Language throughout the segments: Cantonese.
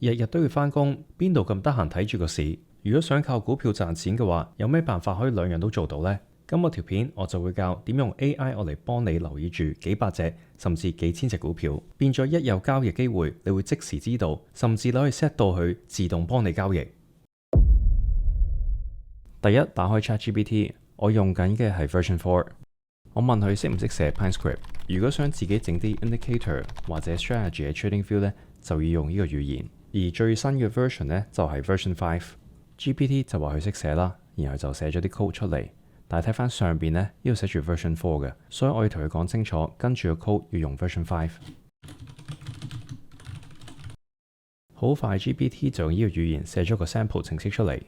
日日都要返工，邊度咁得閒睇住個市？如果想靠股票賺錢嘅話，有咩辦法可以兩樣都做到呢？今日條片我就會教點用 AI 我嚟幫你留意住幾百隻甚至幾千隻股票，變咗一有交易機會，你會即時知道，甚至你可以 set 到佢自動幫你交易。第一，打開 ChatGPT， 我用緊嘅係 Version 4。我問佢識唔識寫 Python script。如果想自己整啲 indicator 或者 strategy 嘅 TradingView 咧，就要用呢個語言。而最新嘅 version 咧就係 Version 5。GPT 就話佢識寫啦，然後就寫咗啲 code 出嚟。但係睇翻上邊咧，呢度寫住 Version 4嘅，所以我要同佢講清楚，跟住個 code 要用 Version 5。好快 GPT 就用呢個語言寫咗個 sample 程式出嚟。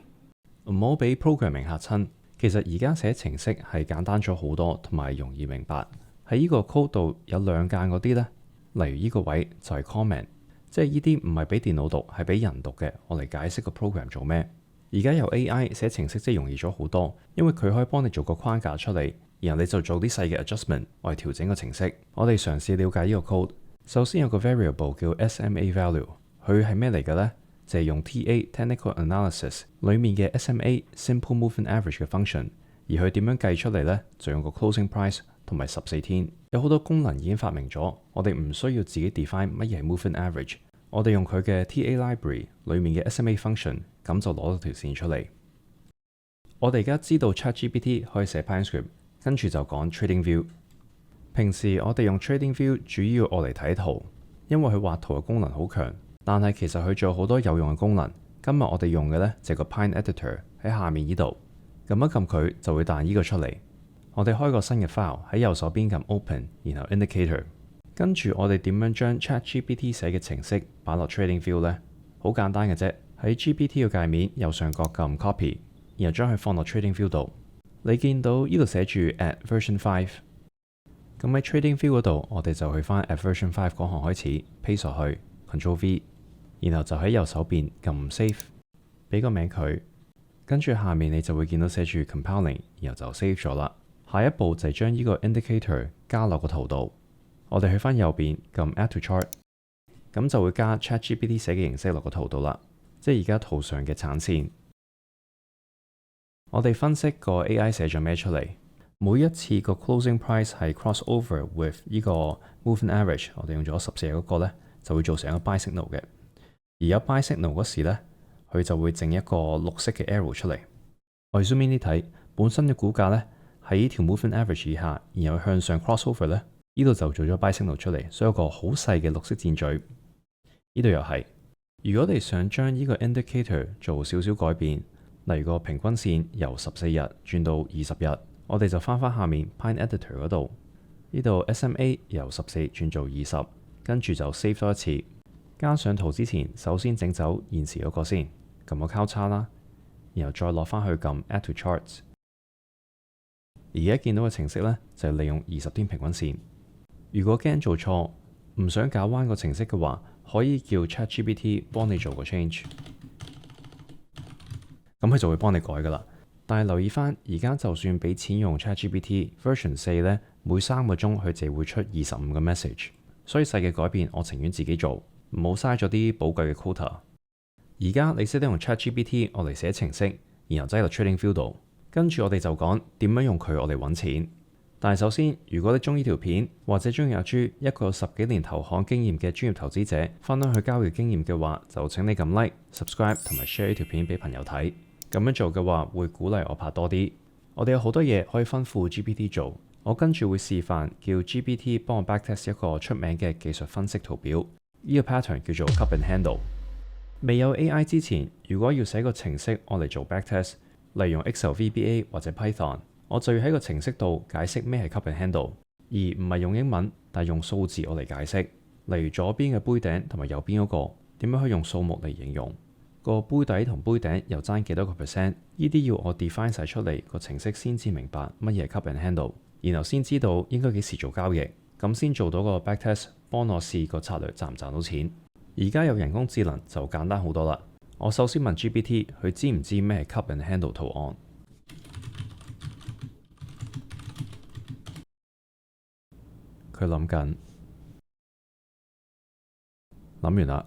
唔好俾 programming 嚇親。其實而家寫程式係簡單咗好多，同埋容易明白。喺呢個 code 度有兩間嗰啲呢，例如呢個位就係 comment， 即係呢啲唔係俾電腦讀，係俾人讀嘅。我嚟解釋個 program 做咩。而家有 AI 寫程式即係容易咗好多，因為佢可以幫你做個框架出嚟，然後你就做啲細嘅 adjustment，我嚟調整個程式。我哋嘗試了解呢個 code。首先有個 variable 叫 SMA value， 佢係咩嚟嘅呢？就係用 TA Technical Analysis 裡面嘅 SMA Simple Moving Average 嘅 function， 而佢點樣計出嚟呢？就用個 closing price 同埋14天。有好多功能已經發明咗，我哋唔需要自己 define 乜嘢係 moving average， 我哋用佢嘅 TA library 裡面嘅 SMA function， 咁就攞到條線出嚟。我哋而家知道 ChatGPT 可以寫 Python script， 跟住就講 TradingView。平時我哋用 TradingView 主要我嚟睇圖，因為佢畫圖嘅功能好強。但係其實佢仲有好多有用嘅功能。今日我哋用嘅呢，就係個 Python Editor 喺下面呢度，撳一撳佢就會彈呢個出嚟。我哋開個新嘅 file 喺右手邊撳 Open， 然後 Indicator。跟住我哋點樣將 ChatGPT 寫嘅程式擺落 TradingView 呢？好簡單嘅啫，喺 GPT 嘅界面右上角撳 Copy， 然後將佢放落 TradingView 度。你見到呢度寫住 At Version 5， 咁喺 TradingView 嗰度我哋就去翻 At Version 5嗰行開始 paste 落去 Control V。然後就喺右手邊撳 Save， 俾個名佢，跟住下面你就會見到寫住 Compiling， 然後就 Save 咗啦。下一步就係將呢個 Indicator 加落個圖度。我哋去翻右邊撳 Add to Chart， 咁就會加 ChatGPT 寫嘅形式落個圖度啦，即係而家圖上嘅橙線。我哋分析個 AI 寫咗咩出嚟。每一次個 Closing Price 係 cross over with 呢個 Moving Average， 我哋用咗14嗰個呢，就會做成一個 Buy Signal 嘅。而有 buy signal 嗰時呢，佢就會整一個綠色嘅 arrow 出嚟。我哋 zoom in 啲睇，本身嘅股價呢，喺呢條 moving average 以下，然後向上 crossover 呢，呢度就做咗 buy signal 出嚟，所以有個好細嘅綠色箭嘴。呢度又係。如果你想將呢個 indicator 做少少改變，例如個平均線由14日轉到20日，我哋就翻下面 Python Editor 嗰度，呢度 SMA 由14轉做20，跟住就 save 多一次。加上圖之前，首先整走現時嗰個先，撳個交叉啦，然後再落翻去撳 Add to Charts。而家見到嘅程式呢，就係利用20天平均線。如果驚做錯，唔想搞彎個程式嘅話，可以叫 ChatGPT 幫你做個 change， 咁佢就會幫你改噶啦。但係留意翻，而家就算俾錢用 ChatGPT Version 4呢，每3個鐘佢就會出25個 message， 所以細嘅改變我情願自己做。唔好嘥咗啲寶貴嘅 quota。而家你識得用 ChatGPT 我嚟寫程式，然後擠落 TradingView 度，跟住我哋就講點樣用佢我嚟揾錢。但係首先，如果你中意條片，或者中意阿朱一個有10幾年投行經驗嘅專業投資者分享佢交易經驗嘅話，就請你撳 Like、Subscribe 同埋 share 呢條片俾朋友睇。咁樣做嘅話，會鼓勵我拍多啲。我哋有好多嘢可以吩咐 GPT 做，我跟住會示範叫 GPT 幫我 backtest 一個出名嘅技術分析圖表。呢個 pattern 叫做 Cup and Handle。未有 AI 之前，如果要寫個程式我嚟做 backtest， 例如用 Excel VBA 或者 Python， 我就要喺個程式度解釋咩係 Cup and Handle， 而唔係用英文，但係用數字我嚟解釋。例如左邊嘅杯頂同埋右邊嗰個點樣可以用數目嚟形容，個杯底同杯頂又爭幾多個 percent， 呢啲要我 define 晒出嚟，個程式先至明白乜嘢係 Cup and Handle， 然後先知道應該幾時做交易，咁先做到個 backtest， 幫我試個策略賺唔賺到錢。而家有人工智能就簡單好多啦。我首先問 GPT 佢知唔知咩係 Cup and Handle 圖案？佢諗緊，諗完啦。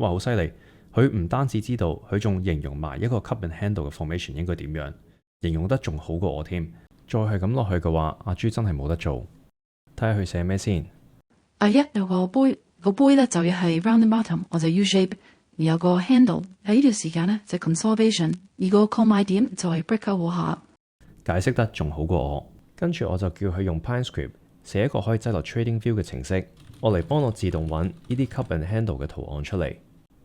哇，好犀利！佢唔單止知道，佢仲形容埋一個 cup and handle 嘅 formation 應該點樣，形容得仲好過我添。再係咁落去嘅話，阿朱真係冇得做。睇下佢寫咩先。有個杯，個杯咧就要係 round and bottom，我就 U shape。而有個 handle 喺呢段時間呢，就 consolidation，而個購買點就係 breakout 嗰下。解釋得仲好過我。跟住我就叫佢用 PineScript 寫一個可以擠落 TradingView 嘅程式，我嚟幫我自動揾呢啲 cup and handle 嘅圖案出嚟，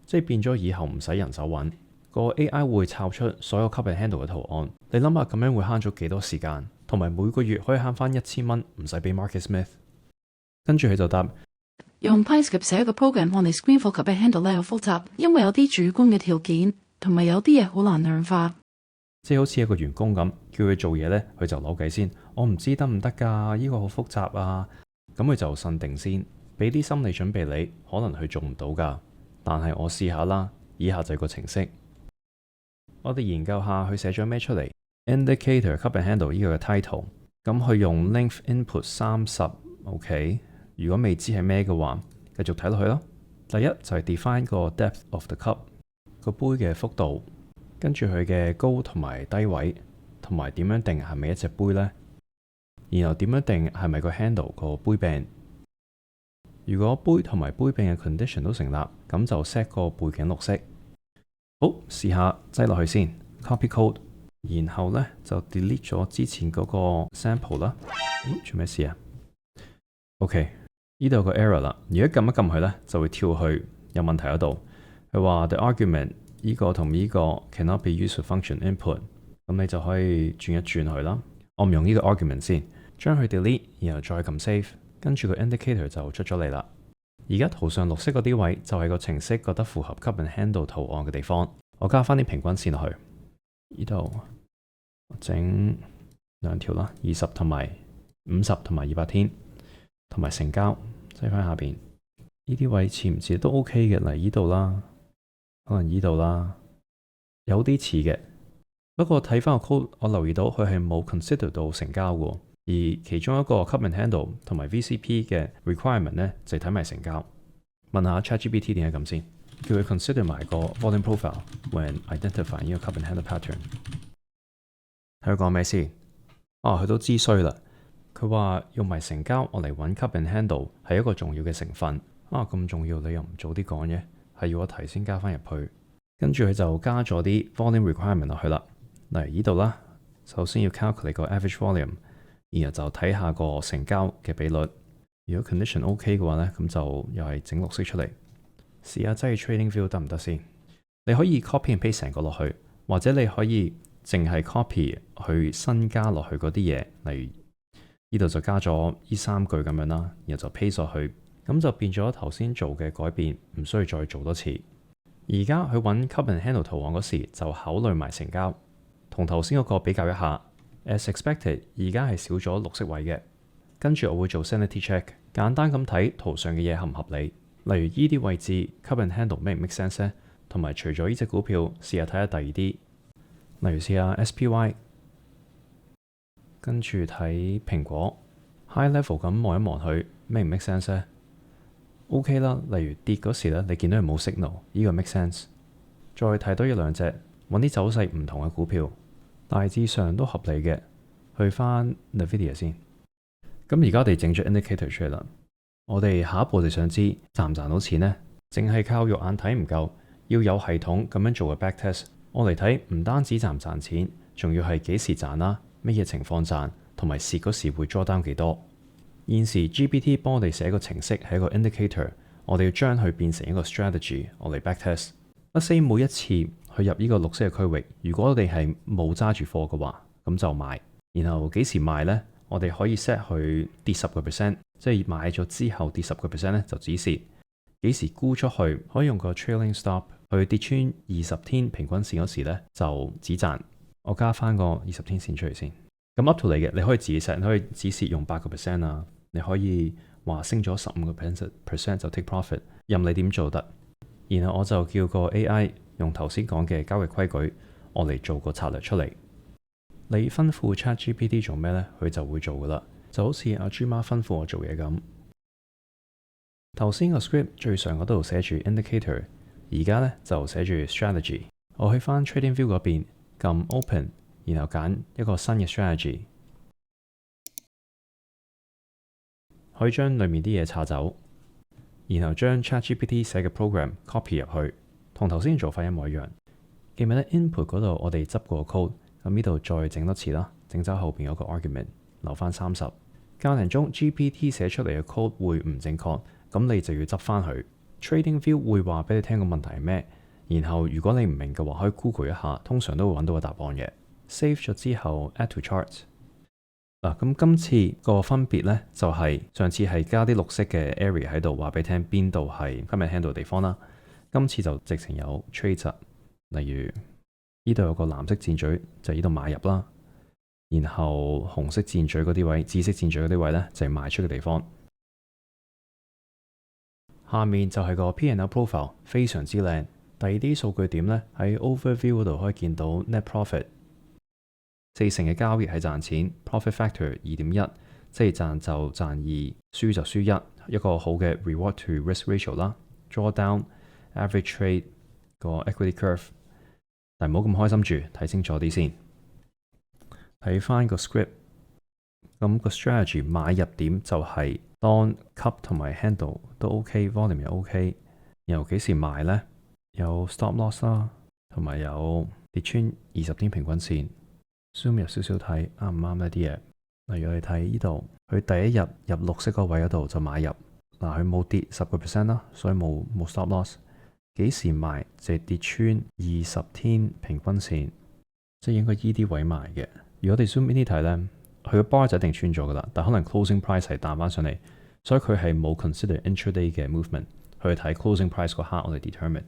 即係變咗以後唔使人手揾，個 AI 會抄出所有 cup and handle 嘅圖案。你諗下咁樣會慳咗幾多時間，同埋每個月可以慳翻1000蚊，唔使俾 Market Smith。跟住佢就答。用 PineScript 寫一個 program， 我哋 screen for cup and handle 咧又複雜，因為有啲主觀嘅條件，同埋有啲嘢好難量化。即係好似一個員工咁，叫佢做嘢呢，佢就扭計先。我唔知得唔得㗎，呢個好複雜啊。咁佢就慎定先，俾啲心理準備你，可能佢做唔到㗎。但係我試下啦，以下就係個程式。我哋研究下佢寫咗咩出嚟。Indicator cup and handle 呢個嘅 title， 咁佢用 length input 30，OK。如果未知係咩嘅話，繼續睇落去咯。第一就係 define 個 depth of the cup， 個杯嘅幅度，跟住佢嘅高同埋低位，同埋點樣定係咪一隻杯呢？然後點樣定係咪個 handle 個杯柄？如果杯同埋杯柄嘅 condition 都成立，咁就 set 個背景綠色。好，試下擠落去先 ，copy code， 然後呢就 delete 咗之前嗰個 sample 啦。咦，做咩事啊 ？OK。呢度有個 error 啦，如果撳一撳佢呢，就會跳去有問題嗰度。佢話 the argument 呢個同呢個 cannot be used for function input， 咁你就可以轉一轉佢啦。我唔用呢個 argument 先，將佢 delete， 然後再撳 save， 跟住個 indicator 就出咗嚟啦。而家圖上綠色嗰啲位就係個程式覺得符合 cup and handle 圖案嘅地方。我加翻啲平均線落去，呢度整兩條啦，20同埋50同埋200天。同埋成交擠翻下邊，呢啲位似唔似都 OK 嘅？嚟呢度啦，可能呢度啦，有啲似嘅。不過睇翻個 code， 我留意到佢係冇 consider 到成交嘅，而其中一個 cup and handle 同埋 VCP 嘅 requirement 呢，就睇埋成交。問下 ChatGPT 點解咁先，叫佢 consider 埋個 volume profile when identify 呢個 cup and handle pattern。睇佢講咩先？佢都知衰啦。佢話用埋成交我嚟揾 cup and handle 係一個重要嘅成分。咁重要你又唔早啲講嘅，係要我提先加翻入去。跟住佢就加咗啲 volume requirement 落去啦。例如呢度啦，首先要 calculate 個 average volume， 然後就睇下個成交嘅比率。如果 condition OK 嘅話呢，咁就又係整綠色出嚟。試下擠去 TradingView 得唔得先？你可以 copy and paste 成個落去，或者你可以淨係 copy 去新加落去嗰啲嘢，例如呢度就加咗呢3句咁樣啦，然後就 paste 落去，咁就變咗頭先做嘅改變，唔需要再做多次。而家去揾 cup and handle 圖案嗰時，就考慮埋成交，同頭先嗰個比較一下。As expected， 而家係少咗綠色位嘅。跟住我會做 sanity check， 簡單咁睇圖上嘅嘢合唔合理。例如呢啲位置 cup and handle 咩唔 make sense 呢？同埋除咗呢隻股票，試下睇下第二啲，例如試下 SPY。跟住睇蘋果 high level 咁望一望佢咩唔 make sense 呢？ OK 啦，例如跌嗰時咧，你見到佢冇 signal， 呢個 make sense。再睇多一兩隻，揾啲走勢唔同嘅股票，大致上都合理嘅。去翻 Nvidia 先。咁而家我哋整咗 indicator 出嚟啦。我哋下一步就想知賺唔賺到錢呢？淨係靠肉眼睇唔夠，要有系統咁樣做個 back test。我嚟睇唔單止賺唔賺錢，仲要係幾時賺啦？乜嘢情況賺，同埋蝕嗰時會 draw down 幾多？現時 GPT 幫我哋寫個程式係一個 indicator， 我哋要將佢變成一個 strategy， 我嚟 backtest。let's say 每一次去入呢個綠色嘅區域，如果我哋係冇揸住貨嘅話，咁就買。然後幾時賣呢？我哋可以 set 去跌10%，即係買咗之後跌10%咧就止蝕。幾時沽出去？可以用個 trailing stop 去跌穿20天平均線嗰時咧就止賺。我加翻個20天線出嚟先。咁 up to 你嘅，你可以自己 set，你可以止蝕用8% 啊，你可以話升咗15% 就 take profit， 任你點做得。然後我就叫個 AI 用頭先講嘅交易規矩，我嚟做個策略出嚟。你吩咐 ChatGPT 做咩呢？佢就會做噶啦，就好似阿豬媽吩咐我做嘢咁。頭先個 script 最上嗰度寫住 indicator，而家呢就寫住 strategy。我去翻 Trading View 嗰邊，撳 Open， 然後揀一個新嘅 strategy， 可以將裡面啲嘢拆走，然後將 ChatGPT 寫嘅 program copy 入去，同頭先做法一模一樣。記唔記得 input 嗰度我哋執過 code， 咁呢度再整多次啦，整走後邊嗰個 argument， 留翻30。教程中 GPT 寫出嚟嘅 code 會唔正確，咁你就要執翻佢。Trading View 會話俾你聽個問題係咩，然後如果你唔明嘅話，可以 Google 一下，通常都會揾到個答案嘅。Save 咗之後 Add to Chart。嗱，咁今次個分別呢，就係上次係加啲綠色嘅 area 喺度，話俾你聽邊度係今日 handle 嘅地方啦。今次就直情有 trades， 例如呢度有個藍色箭嘴，就呢度買入啦。然後紅色箭嘴嗰啲位、紫色箭嘴嗰啲位呢，就係賣出嘅地方。下面就係個 P&L profile， 非常之靚。第二啲數據點呢，喺 Overview 嗰度可以見到 Net Profit， 40%嘅交易係賺錢 ，Profit Factor 2.1， 即係賺就賺2，輸就輸1，一個好嘅 Reward to Risk Ratio 啦。Drawdown Average Trade 個 Equity Curve， 但唔好咁開心住，睇清楚啲先。睇翻個 script， 咁個 strategy 買入點就係當 cup 同埋 handle 都 OK，volume 又 OK， 然後幾時賣呢？有 stop loss 啦，同埋有跌穿20天平均線。zoom 入少少睇啱唔啱呢啲嘢？例如我哋睇呢度，佢第一日入綠色個位嗰度就買入，嗱佢冇跌10% 啦，所以冇 stop loss。幾時賣就係跌穿20天平均線，即係應該依啲位賣嘅。如果我哋 zoom in 啲睇呢，佢個 bar 就一定穿咗噶啦，但可能 closing price 係彈翻上嚟，所以佢係冇 consider intraday 嘅 movement 去睇 closing price 嗰刻，我哋 determine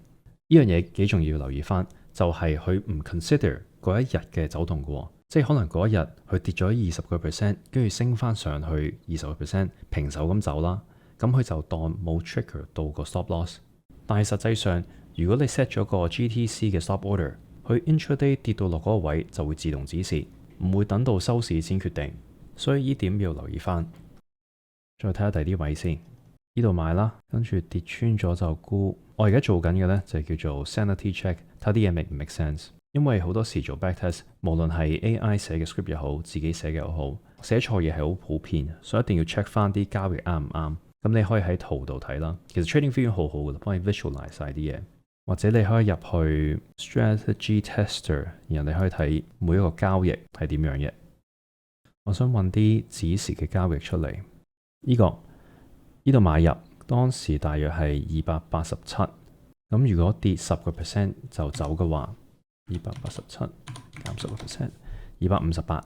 呢樣嘢幾重要留意翻，就係佢唔 consider 嗰一日嘅走動嘅，即係可能嗰一日佢跌咗20%，跟住升翻上去20%，平手咁走啦，咁佢就當冇 trigger 到個 stop loss。但係實際上，如果你 set 咗個 GTC 嘅 stop order，佢 intraday 跌到落嗰個位就會自動止蝕，唔會等到收市先決定，所以呢點要留意翻。再睇下第啲位先，呢度買啦，跟住跌穿咗就沽。我而家做緊嘅呢，就叫做 sanity check， 睇啲嘢 make 唔 make sense。因為好多時做 backtest， 無論係 AI 寫嘅 script 又好，自己寫嘅又好，寫錯嘢係好普遍，所以一定要 check 翻啲交易啱唔啱。咁你可以喺圖度睇啦，其實 Trading View 好好噶啦，幫你 visualize 晒啲嘢，或者你可以入去 Strategy Tester， 然後你可以睇每一個交易係點樣嘅。我想揾啲指示嘅交易出嚟，呢度買入，當時大約係287，咁如果跌10% 就走嘅話，287減10% 258，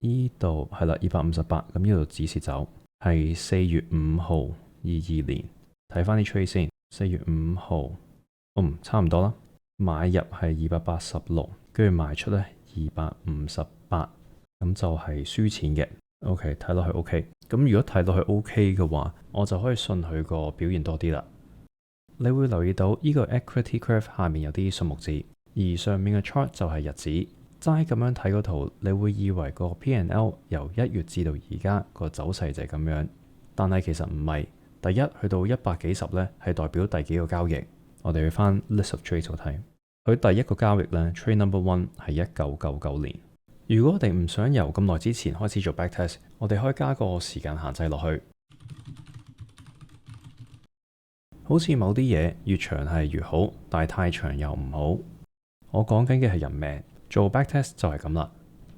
呢度係啦258，咁呢度指示走。係4月5號22年，睇翻啲 trade 先。4月5號，差唔多啦。買入係286，跟住賣出咧258，咁就係輸錢嘅。OK， 睇落去 OK。咁如果睇落去 OK 嘅話，我就可以信佢個表現多啲啦。你會留意到呢個 equity curve 下面有啲數目字，而上面嘅 chart 就係日子。齋咁樣睇個圖，你會以為個 P&L 由1月至到而家個走勢就係咁樣，但係其實唔係。第一去到100幾十呢，係代表第幾個交易。我哋去翻 list of trades 度睇，佢第一個交易呢 trade number 1係1999年。如果我哋唔想由咁耐之前開始做 backtest， 我哋可以加個時間限制落去。好似某啲嘢越長係越好，但係太長又唔好。我講緊嘅係人命。做 backtest 就係咁啦，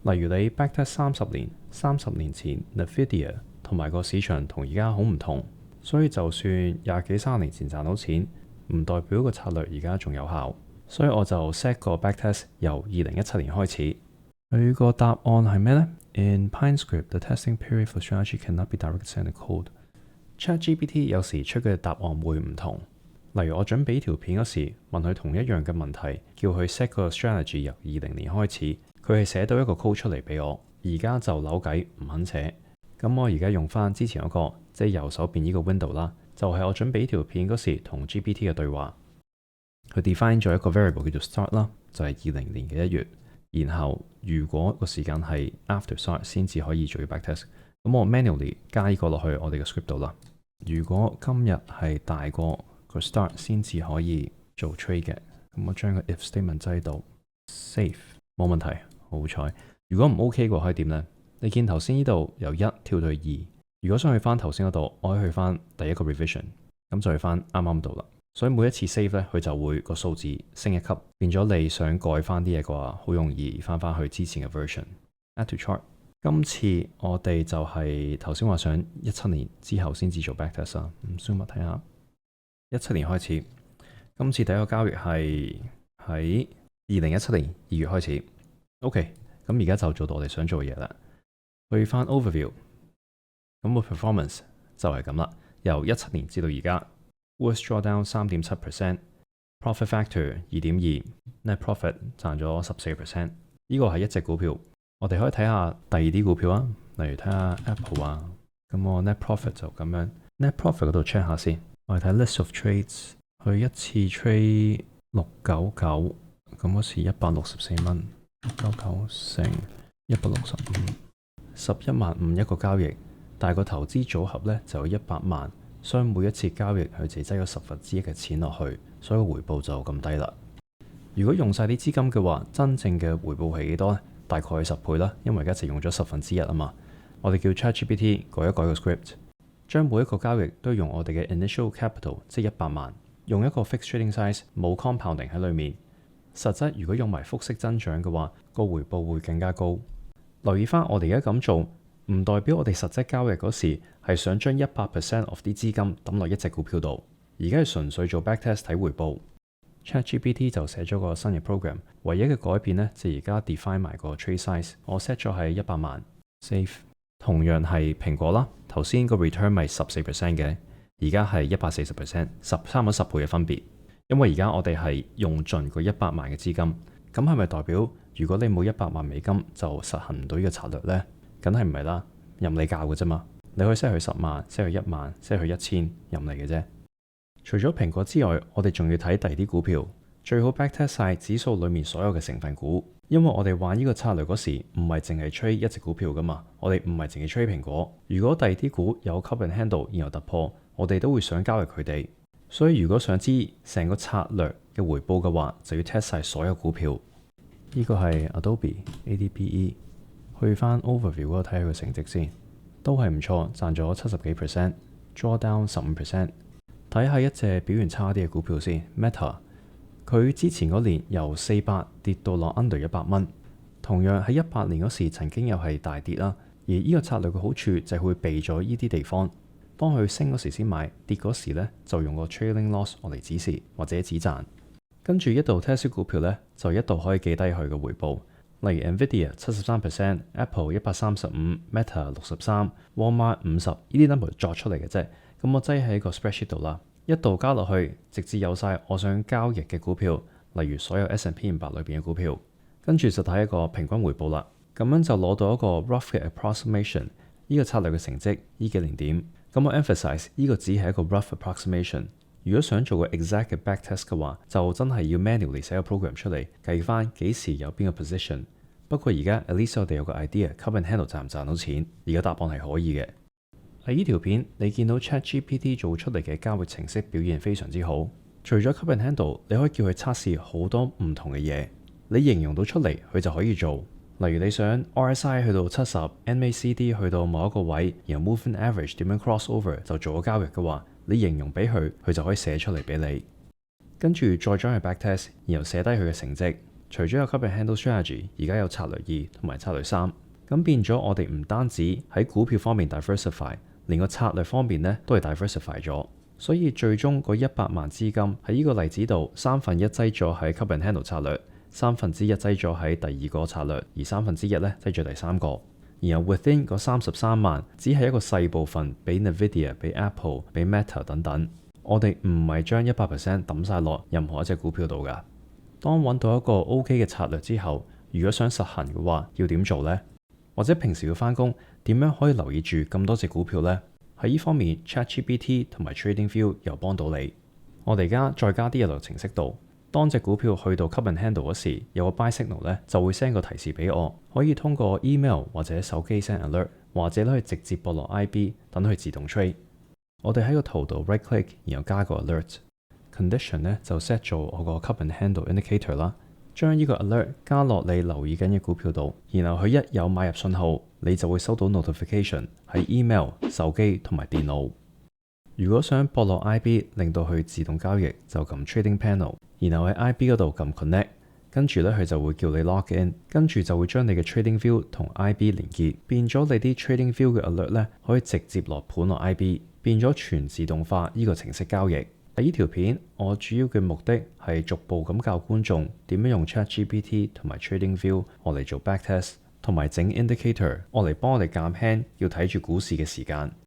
例如你 backtest 30年，30年前 Nvidia 同埋個市場同而家好唔同，所以就算20幾30年前賺到錢，唔代表個策略而家仲有效。所以我就 set 個 backtest 由2017年開始。佢個答案係咩呢？ In PineScript, the testing period for strategy cannot be directly sent to code. ChatGPT 有時出嘅答案會唔同。例如我準備條片嗰時，問佢同一樣嘅問題，叫佢 set 個 strategy 由20年開始，佢係寫到一個 code 出嚟俾我。而家就扭計唔肯寫，咁我而家用翻之前嗰個，即係右手邊呢個 window 啦，就係我準備條片嗰時同 GPT 嘅對話。佢 define 咗一個 variable 叫做 start 啦，就係20年嘅1月。然後如果個時間係 after start 先至可以做 backtest， 咁我 manually 加呢個落去我哋嘅 script 度啦。如果今日係大過個 start 先至可以做 trade 嘅。咁我將個 if statement 擠到 safe 冇問題，好彩。如果唔 OK 嘅話，可以點呢？你見頭先呢度由1跳到2，如果想去翻頭先嗰度，我可以去翻第一個 revision， 咁就去翻啱啱度啦。所以每一次 save 咧，佢就會個數字升一級，變咗你想改翻啲嘢嘅話，好容易翻翻去之前嘅 version。Add to chart。今次我哋就係頭先話想17年之後先至做 backtest 啊。zoom 睇下17年開始，今次第一個交易係喺2017年2月開始。OK， 咁而家就做到我哋想做嘅嘢啦。去翻 overview， 咁個 performance 就係咁啦。由17年至到而家。Worst drawdown 3.7%，profit factor 2.2，net profit 賺咗14%。呢個係一隻股票，我哋可以睇下第二啲股票啊，例如睇下 Apple 啊。咁我 net profit 就咁樣 ，net profit 嗰度 check 下先。我哋睇 list of trades， 佢一次 trade 699，咁嗰時164蚊，699乘165，11.5萬一個交易，但係個投資組合咧就有100萬。所以每一次交易佢就擠咗1/10嘅錢落去，所以回報就咁低啦。如果用晒啲資金嘅話，真正嘅回報係幾多呢？大概係10倍啦，因為而家就用咗1/10啊嘛。我哋叫 ChatGPT 改一改個 script， 將每一個交易都用我哋嘅 initial capital， 即係100萬，用一個 fixed trading size， 冇 compounding 喺裏面。實質如果用埋複式增長嘅話，個回報會更加高。留意翻我哋而家咁做，唔代表我哋實質交易嗰時係想將100% of 啲資金抌落一隻股票度，而家係純粹做 backtest 睇回報。ChatGPT 就寫咗個新嘅 program， 唯一嘅改變呢，就而家 define 埋個 trade size， 我 set 咗係100萬 ，save。同樣係蘋果啦，頭先個 return 咪14% 嘅，而家係140%，差唔多10倍嘅分別。因為而家我哋係用盡個100萬嘅資金，咁係咪代表如果你冇100萬美金就實行唔到呢個策略呢？梗係唔係啦，任你教嘅啫嘛。你可以 set 去10萬 ，set 去1萬 ，set 去1000，任你嘅啫。除咗蘋果之外，我哋仲要睇第二啲股票，最好 backtest 晒指數裏面所有嘅成分股，因為我哋玩呢個策略嗰時唔係淨係 trade 一隻股票噶嘛，我哋唔係淨係 trade 蘋果。如果第二啲股有 cup and handle 然後突破，我哋都會想交易佢哋。所以如果想知成個策略嘅回報嘅話，就要 test 晒所有股票。呢個係 Adobe，ADBE。去翻 overview 嗰度睇下佢成績先，都係唔錯，賺咗70幾%，drawdown 15%。睇下一隻表現差啲嘅股票先 ，Meta， 佢之前嗰年由400跌到落 under 100蚊，同樣喺18年嗰時曾經又係大跌啦。而呢個策略嘅好處就係會避咗呢啲地方，當佢升嗰時先買，跌嗰時呢就用個 trailing loss 我嚟止蝕或者止賺。跟住一度 test 股票呢，就一度可以記低佢嘅回報。例如 Nvidia 73%、Apple 135%、Meta 63%、Walmart 50%，呢啲 number 作出嚟嘅啫。咁我擠喺個 spreadsheet 度啦，一度加落去，直至有晒我想交易嘅股票，例如所有 S&P 500裏邊嘅股票，跟住就睇一個平均回報啦。咁樣就攞到一個 rough 嘅 approximation， 呢個策略嘅成績，呢幾年點。咁我 emphasize 呢個只係一個 rough approximation。如果想做個 exact 嘅 backtest 嘅話，就真係要 manually 寫個 program 出嚟，計翻幾時有邊個 position。不過而家 at least 我哋有個 idea，cup and handle 賺唔賺到錢？而家答案係可以嘅。喺呢條片你見到 ChatGPT 做出嚟嘅交易程式表現非常之好。除咗 cup and handle，你可以叫佢測試好多唔同嘅嘢，你形容到出嚟，佢就可以做。例如你想 RSI 去到70，MACD 去到某一個位，然後 moving average 點樣 cross over 就做個交易嘅話，你形容俾佢，佢就可以寫出嚟俾你。跟住再將佢 backtest， 然後寫低佢嘅成績。除咗有 cup and handle strategy， 而家有策略2同埋策略3，咁變咗我哋唔單止喺股票方面 diversify， 連個策略方面呢都係 diversify 咗。所以最終嗰100萬資金喺呢個例子度，1/3擠咗喺 cup and handle 策略，1/3擠咗喺第2個策略，而1/3呢擠咗第3個。然後 within 嗰33萬，只係一個細部分俾 Nvidia、俾 Apple、俾 Meta 等等。我哋唔係將100% 抌晒落任何一隻股票度㗎。當揾到一個 OK 嘅策略之後，如果想實行嘅話，要點做呢？或者平時要返工，點樣可以留意住咁多隻股票呢？喺呢方面 ChatGPT 同埋 TradingView 又幫到你。我哋而家再加啲入落程式度，當隻股票去到 cup and handle 嗰時，有個 buy signal 咧，就會 send 個提示俾我，可以通過 email 或者手機 send alert， 或者可以直接駁落 IB 等佢自動 trade。我哋喺個圖度 right click， 然後加個 alert。condition 咧就 set 做我個 cup and handle indicator 啦，將呢個 alert 加落你留意緊嘅股票度，然後佢一有買入信號，你就會收到 notification 喺 email、手機同埋電腦。如果想駁落 IB 令到佢自動交易，就撳 Trading Panel， 然後喺 IB 嗰度撳 Connect， 跟住咧佢就會叫你 log in， 跟住就會將你嘅 Trading View 同 IB 連結，變咗你啲 Trading View 嘅 alert 咧可以直接落盤落 IB， 變咗全自動化呢個程式交易。喺呢條片我主要嘅目的係逐步咁教觀眾點樣用 ChatGPT 同埋 Trading View 我嚟做 backtest， 同埋整 indicator 我嚟幫我哋減輕要睇住股市嘅時間。